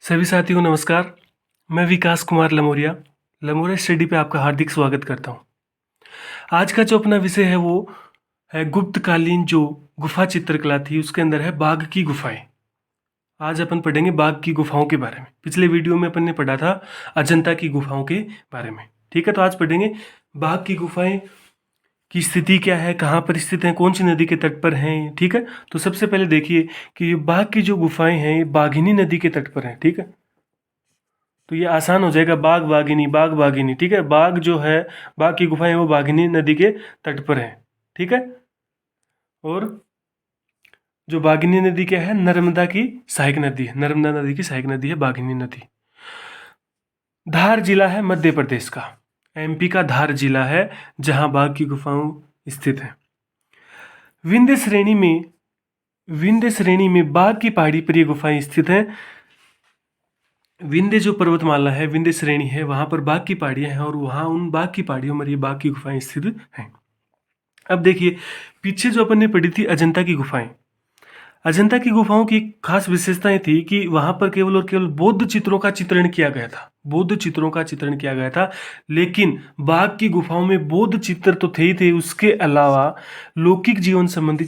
सभी साथियों को नमस्कार। मैं विकास कुमार लमोरिया लमोरिया स्टडी पे आपका हार्दिक स्वागत करता हूँ। आज का जो अपना विषय है वो है गुप्तकालीन जो गुफा चित्रकला थी, उसके अंदर है बाघ की गुफाएं। आज अपन पढ़ेंगे बाघ की गुफाओं के बारे में। पिछले वीडियो में अपन ने पढ़ा था अजंता की गुफाओं के बारे में। ठीक है, तो आज पढ़ेंगे बाघ की गुफाएं की स्थिति क्या है, कहाँ पर स्थित हैं, कौन सी नदी के तट पर हैं। ठीक है, तो सबसे पहले देखिए कि ये बाघ की जो गुफाएं हैं ये बाघिनी नदी के तट पर हैं। ठीक है, तो ये आसान हो जाएगा, बाघ बाघिनी बाघ बाघिनी। ठीक है, बाघ जो है, बाघ की गुफाएं वो बाघिनी नदी के तट पर है। ठीक है, और जो बाघिनी नदी क्या है, नर्मदा की सहायक नदी है। नर्मदा नदी की सहायक नदी है बाघिनी नदी। धार जिला है मध्य प्रदेश का, एमपी का धार जिला है जहां बाघ की गुफाओं स्थित है। विंध्य श्रेणी में बाघ की पहाड़ी पर ये गुफाएं स्थित हैं। विंध्य जो पर्वतमाला है, विंध्य श्रेणी है, वहां पर बाघ की पहाड़ियां हैं और वहां उन बाघ की पहाड़ियों में ये बाघ की गुफाएं स्थित हैं। अब देखिए, पीछे जो अपन ने पढ़ी थी अजंता की गुफाएं। अजंता की गुफाओं की खास विशेषताएं थी कि वहां पर केवल और केवल बौद्ध चित्रों का चित्रण किया गया था। बौद्ध चित्रों का चित्रण किया गया था, लेकिन बाघ की गुफाओं में बौद्ध चित्र तो थे ही थे, उसके अलावा लौकिक जीवन संबंधी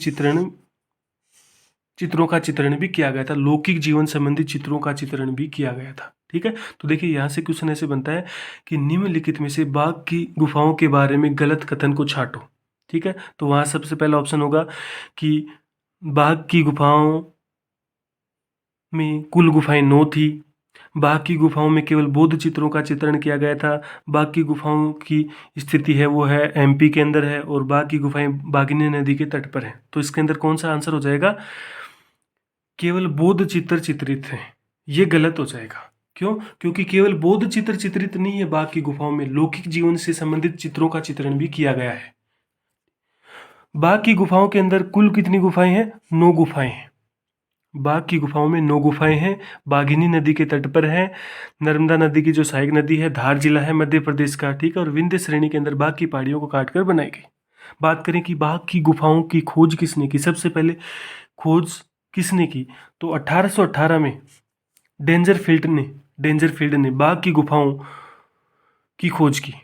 चित्रों का चित्रण भी किया गया था। लौकिक जीवन संबंधी चित्रों का चित्रण भी किया गया था। ठीक है, तो देखिए यहाँ से क्वेश्चन ऐसे बनता है कि निम्नलिखित में से बाघ की गुफाओं के बारे में गलत कथन को छांटो। ठीक है, तो वहाँ सबसे पहला ऑप्शन होगा कि बाघ की गुफाओं में कुल गुफाएं 9 थी। बाघ की गुफाओं में केवल बौद्ध चित्रों का चित्रण किया गया था। बाघ की गुफाओं की स्थिति है वो है एमपी के अंदर है और बाघ की गुफाएं बाघिनी नदी के तट पर है। तो इसके अंदर कौन सा आंसर हो जाएगा, केवल बौद्ध चित्र चित्रित हैं। ये गलत हो जाएगा। क्यों? क्योंकि केवल बौद्ध चित्र चित्रित नहीं है, बाघ की गुफाओं में लौकिक जीवन से संबंधित चित्रों का चित्रण भी किया गया है। बाघ की गुफाओं के अंदर कुल कितनी गुफाएं हैं? 9 गुफाएं हैं। बाघ की गुफाओं में 9 गुफाएं हैं। बाघिनी नदी के तट पर है। नर्मदा नदी की जो सहायक नदी है, धार जिला है मध्य प्रदेश का। ठीक है, और विंध्य श्रेणी के अंदर बाघ की पहाड़ियों को काटकर बनाई गई। बात करें कि बाघ की गुफाओं की खोज किसने की, सबसे पहले खोज किसने की, तो 1818 में डेंजरफील्ड ने बाघ की गुफाओं की खोज की।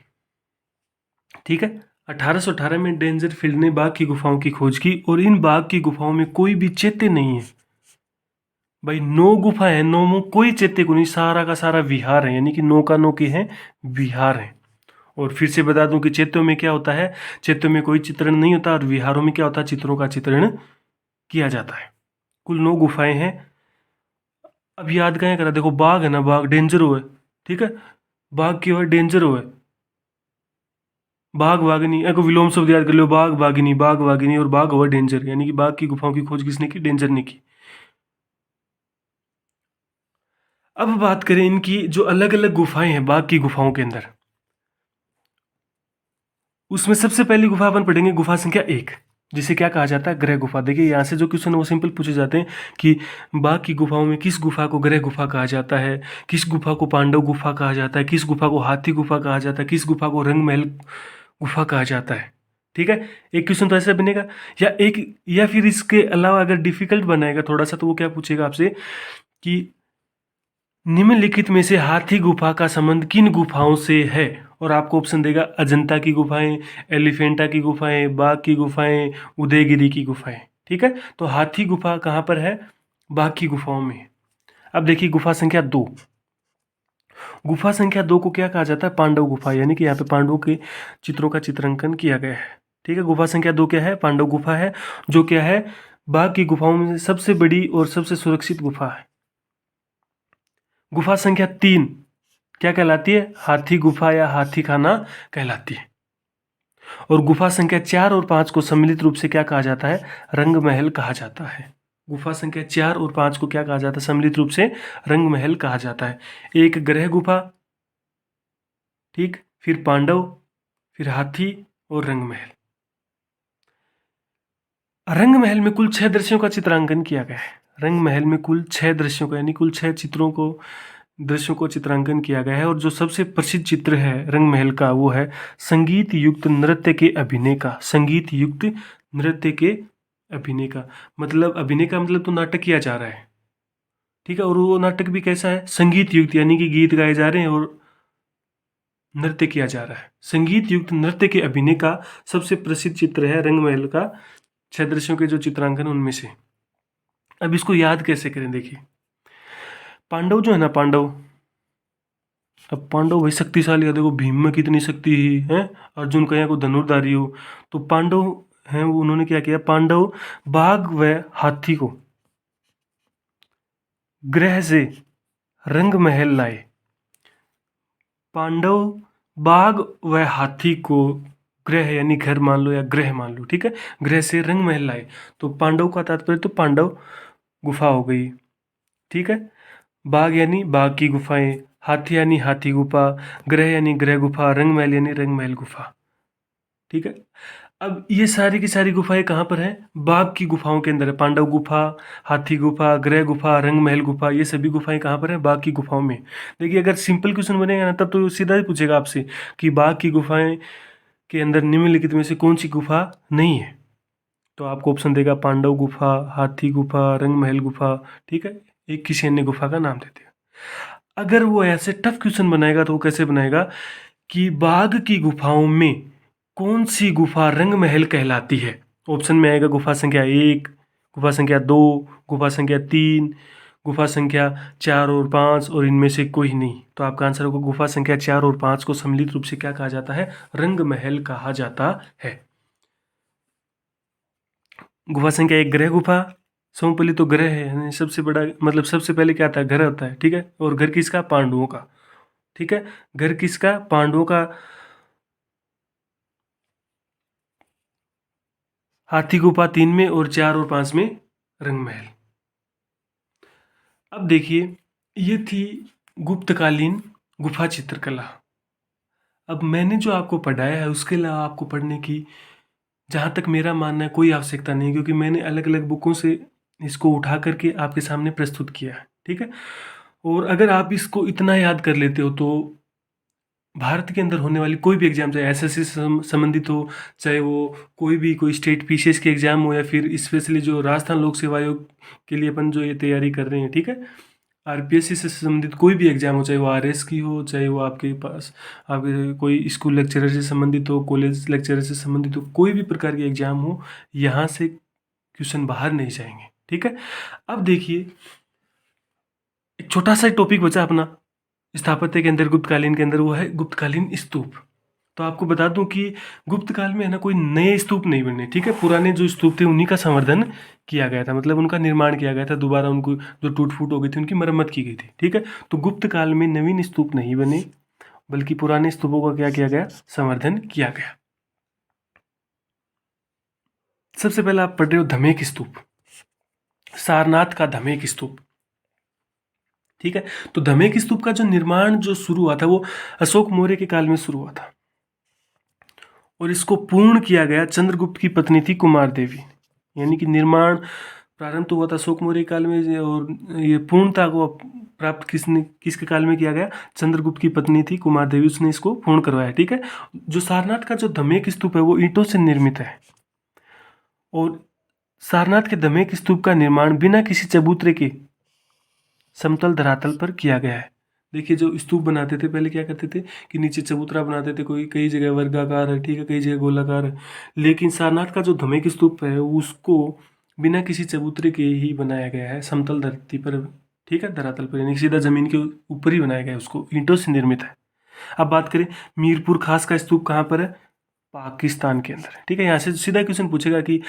ठीक है, 1818 में डेंजरफील्ड ने बाघ की गुफाओं की खोज की और इन बाघ की गुफाओं में कोई भी चैत्य नहीं है। भाई 9 गुफा है, 9 में कोई चैत्य को नहीं, सारा का सारा विहार है, यानी कि 9 का 9 के हैं विहार है। और फिर से बता दूं कि चैत्यों में क्या होता है, चैत्यों में कोई चित्रण नहीं होता और विहारों में क्या होता है, चित्रों का चित्रण किया जाता है। कुल 9 गुफाएं हैं। अब याद करें करा, देखो बाघ है ना, बाघ डेंजर हो है। ठीक है, बाघ की वर्ड डेंजर हो है, बाघ बाघिनी, को विलोम शब्द याद कर लो, बाघ बाघिनी और बाघ हुआ डेंजर, यानी कि बाघ की गुफाओं की खोज किसने की, डेंजर ने की। अब बात करें इनकी जो अलग अलग गुफाएं हैं बाघ की गुफाओं के अंदर, उसमें सबसे पहली गुफा अपन पढ़ेंगे गुफा संख्या 1, जिसे क्या कहा जाता है, ग्रह गुफा। देखिए यहाँ से जो क्वेश्चन है वो सिंपल पूछे जाते हैं कि बाघ की गुफाओं में किस गुफा को ग्रह गुफा कहा जाता है, किस गुफा को पांडव गुफा कहा जाता है, किस गुफा को हाथी गुफा कहा जाता है, किस गुफा को रंग महल गुफा कहा जाता है। ठीक है, एक क्वेश्चन तो ऐसा बनेगा, या फिर इसके अलावा अगर डिफिकल्ट बनाएगा थोड़ा सा तो वो क्या पूछेगा आपसे कि निम्नलिखित में से हाथी गुफा का संबंध किन गुफाओं से है, और आपको ऑप्शन देगा अजंता की गुफाएं, एलिफेंटा की गुफाएं, बाघ की गुफाएं, उदयगिरी की गुफाएं। ठीक है, तो हाथी गुफा कहाँ पर है, बाघ की गुफाओं में। अब देखिए गुफा संख्या 2, गुफा संख्या 2 को क्या कहा जाता है, पांडव गुफा, यानी कि यहाँ पे पांडवों के चित्रों का चित्रांकन किया गया है। ठीक है, गुफा संख्या 2 क्या है, पांडव गुफा है, जो क्या है, बाघ की गुफाओं में सबसे बड़ी और सबसे सुरक्षित गुफा है। गुफा संख्या 3 क्या कहलाती है, हाथी गुफा या हाथी खाना कहलाती है। और गुफा संख्या 4 और 5 को सम्मिलित रूप से क्या कहा जाता है, रंग महल कहा जाता है। गुफा संख्या 4 और 5 को क्या कहा जाता है, सम्मिलित रूप से रंग महल कहा जाता है। एक ग्रह गुफा, ठीक, फिर पांडव, फिर हाथी और रंग महल। रंग महल में कुल 6 दृश्यों का चित्रांकन किया गया है। रंग महल में कुल 6 दृश्यों का, यानी कुल 6 दृश्यों को चित्रांकन किया गया है। और जो सबसे प्रसिद्ध चित्र है रंग महल का वो है संगीत युक्त नृत्य के अभिनय का। संगीत युक्त नृत्य के अभिनय का मतलब, अभिनय का मतलब तो नाटक किया जा रहा है। ठीक है। और वो नाटक भी कैसा है, संगीत युक्त, यानी कि गीत गाए जा रहे हैं और नृत्य किया जा रहा है। संगीत युक्त नृत्य के अभिनय का सबसे प्रसिद्ध चित्र है रंगमहल का 6 दृश्यों के जो चित्रांकन उनमें से। अब इसको याद कैसे करें, देखिए पांडव जो है ना, पांडव, अब पांडव भाई शक्तिशाली है, देखो भीम में कितनी शक्ति है, अर्जुन कहीं को धनुर्धारी हो, तो पांडव हैं वो, उन्होंने क्या किया, पांडव बाघ व हाथी को गृह से रंग महल लाए। पांडव बाघ व हाथी को गृह यानी घर मान लो या ग्रह मान लो, ठीक है, गृह से रंग महल लाए। तो पांडव का तात्पर्य तो पांडव गुफा हो गई, ठीक है। बाघ यानी बाघ की गुफाएं, हाथी यानी हाथी गुफा, ग्रह यानी ग्रह गुफा, रंग महल यानी रंग महल गुफा, ठीक है। अब ये सारी की सारी गुफाएं कहाँ पर हैं, बाघ की गुफाओं के अंदर है। पांडव गुफा, हाथी गुफा, ग्रह गुफा, रंग महल गुफा, ये सभी गुफाएं कहाँ पर हैं, बाघ की गुफाओं में। देखिए अगर सिंपल क्वेश्चन बनेगा ना तब तो सीधा ही पूछेगा आपसे कि बाघ की गुफाएं के अंदर निम्नलिखित में से कौन सी गुफा नहीं है, तो आपको ऑप्शन देगा पांडव गुफा, हाथी गुफा, रंग महल गुफा, ठीक है, एक किसी अन्य गुफा का नाम देते हैं। अगर वो ऐसे टफ क्वेश्चन बनाएगा तो वो कैसे बनाएगा कि बाघ की गुफाओं में कौन सी गुफा रंग महल कहलाती है। ऑप्शन में आएगा गुफा संख्या 1, गुफा संख्या 2, गुफा संख्या 3, गुफा संख्या 4 और 5 और इनमें से कोई नहीं। तो आपका आंसर होगा गुफा संख्या 4 और 5 को सम्मिलित रूप से क्या कहा जाता है, रंग महल कहा जाता है। गुफा संख्या 1 ग्रह गुफा, सोमपल्ली तो ग्रह है, यानी सबसे बड़ा, मतलब सबसे पहले क्या आता है, घर होता है, ठीक है। और घर किसका, पांडवों का, ठीक है, घर किसका, पांडवों का। हाथी गुफा 3 में और 4 और 5 में रंग महल। अब देखिए ये थी गुप्तकालीन गुफा चित्रकला। अब मैंने जो आपको पढ़ाया है उसके अलावा आपको पढ़ने की, जहाँ तक मेरा मानना है, कोई आवश्यकता नहीं, क्योंकि मैंने अलग अलग बुकों से इसको उठा करके आपके सामने प्रस्तुत किया है, ठीक है। और अगर आप इसको इतना याद कर लेते हो तो भारत के अंदर होने वाली कोई भी एग्जाम, चाहे एसएससी से संबंधित हो, चाहे वो कोई स्टेट पीसीएस के एग्जाम हो, या फिर स्पेशली जो राजस्थान लोक सेवा आयोग के लिए अपन जो ये तैयारी कर रहे हैं, ठीक है, आरपीएससी से संबंधित कोई भी एग्जाम हो, चाहे वो आरएस की हो, चाहे वो आपके पास आपके कोई स्कूल लेक्चरर से संबंधित हो, कॉलेज लेक्चरर से संबंधित हो, कोई भी प्रकार की एग्जाम हो, यहाँ से क्वेश्चन बाहर नहीं जाएंगे, ठीक है। अब देखिए एक छोटा सा टॉपिक बचा अपना स्थापत्य के अंदर, गुप्तकालीन के अंदर, वो है गुप्तकालीन स्तूप। तो आपको बता दूं कि गुप्त काल में है ना कोई नए स्तूप नहीं बने, ठीक है। पुराने जो स्तूप थे उन्हीं का संवर्धन किया गया था, मतलब उनका निर्माण किया गया था, दोबारा उनको जो टूट फूट हो गई थी उनकी मरम्मत की गई थी, ठीक है। तो गुप्त काल में नवीन स्तूप नहीं बने, बल्कि पुराने स्तूपों का क्या किया गया, संवर्धन किया गया। सबसे पहले आप पढ़ रहे हो धमेक स्तूप, सारनाथ का धमेक स्तूप, ठीक है। तो धमेक स्तूप का जो निर्माण जो शुरू हुआ था वो अशोक मौर्य के काल में शुरू हुआ था, और इसको पूर्ण किया गया चंद्रगुप्त की पत्नी थी कुमार देवी। यानी कि निर्माण प्रारंभ तो हुआ था अशोक मौर्य काल में, और ये पूर्णता को प्राप्त किसके काल में किया गया, चंद्रगुप्त की पत्नी थी कुमार देवी, उसने इसको पूर्ण करवाया, ठीक है। जो सारनाथ का जो धमेक स्तूप है वो ईंटों से निर्मित है, और सारनाथ के धमेक स्तूप का निर्माण बिना किसी चबूतरे के समतल धरातल पर किया गया है। देखिए जो स्तूप बनाते थे पहले क्या करते थे कि नीचे चबूतरा बनाते थे, कोई कई जगह वर्गाकार है, ठीक है, कई जगह गोलाकार है, लेकिन सारनाथ का जो धमेक स्तूप है उसको बिना किसी चबूतरे के ही बनाया गया है, समतल धरती पर, ठीक है, धरातल पर, यानी सीधा जमीन के ऊपर ही बनाया गया है, उसको ईंटों से निर्मित है। अब बात करें मीरपुर खास का स्तूप कहाँ पर है, पाकिस्तान के अंदर, ठीक है। यहाँ से सीधा क्वेश्चन पूछेगा कि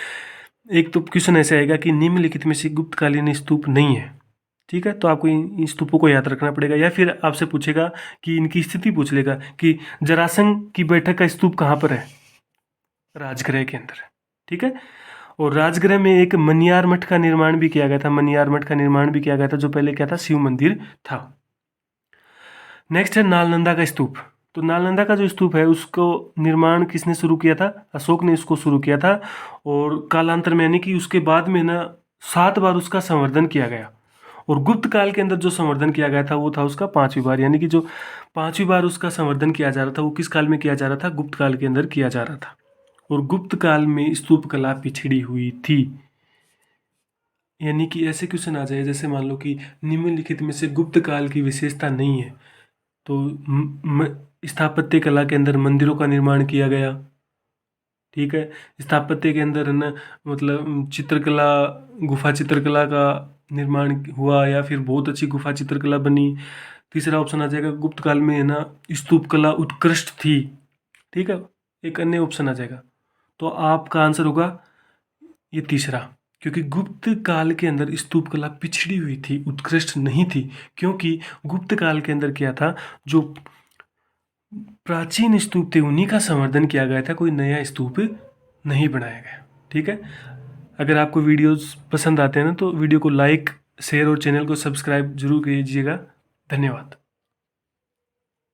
एक तो क्वेश्चन ऐसे आएगा कि निम्नलिखित में से गुप्तकालीन स्तूप नहीं है, ठीक है, तो आपको इन स्तूपों को याद रखना पड़ेगा, या फिर आपसे पूछेगा कि इनकी स्थिति पूछ लेगा कि जरासंध की बैठक का स्तूप कहाँ पर है, राजगृह के अंदर, ठीक है। और राजगृह में एक मनियार मठ का निर्माण भी किया गया था, मनियार मठ का निर्माण भी किया गया था, जो पहले क्या था, शिव मंदिर था। नेक्स्ट है नालंदा का स्तूप। तो नालंदा का जो स्तूप है उसको निर्माण किसने शुरू किया था, अशोक ने इसको शुरू किया था, और कालांतर में यानी कि उसके बाद में ना 7 बार उसका संवर्धन किया गया, और गुप्त काल के अंदर जो संवर्धन किया गया था वो था उसका 5वीं बार, यानी कि जो 5वीं बार उसका संवर्धन किया जा रहा था वो किस काल में किया जा रहा था, गुप्त काल के अंदर किया जा रहा था। और गुप्त काल में स्तूप कला पिछड़ी हुई थी। यानी कि ऐसे क्वेश्चन आ जाए जैसे मान लो कि निम्नलिखित में से गुप्त काल की विशेषता नहीं है, तो स्थापत्य कला के अंदर मंदिरों का निर्माण किया गया, ठीक है। स्थापत्य के अंदर है ना, मतलब चित्रकला, गुफा चित्रकला का निर्माण हुआ या फिर बहुत अच्छी गुफा चित्रकला बनी। तीसरा ऑप्शन आ जाएगा गुप्त काल में है ना स्तूप कला उत्कृष्ट थी, ठीक है। एक अन्य ऑप्शन आ जाएगा, तो आपका आंसर होगा ये तीसरा, क्योंकि गुप्त काल के अंदर स्तूप कला पिछड़ी हुई थी, उत्कृष्ट नहीं थी। क्योंकि गुप्त काल के अंदर क्या था, जो प्राचीन स्तूप थे उन्हीं का संवर्धन किया गया था, कोई नया स्तूप नहीं बनाया गया, ठीक है। अगर आपको वीडियोस पसंद आते हैं ना तो वीडियो को लाइक, शेयर और चैनल को सब्सक्राइब जरूर कीजिएगा। धन्यवाद।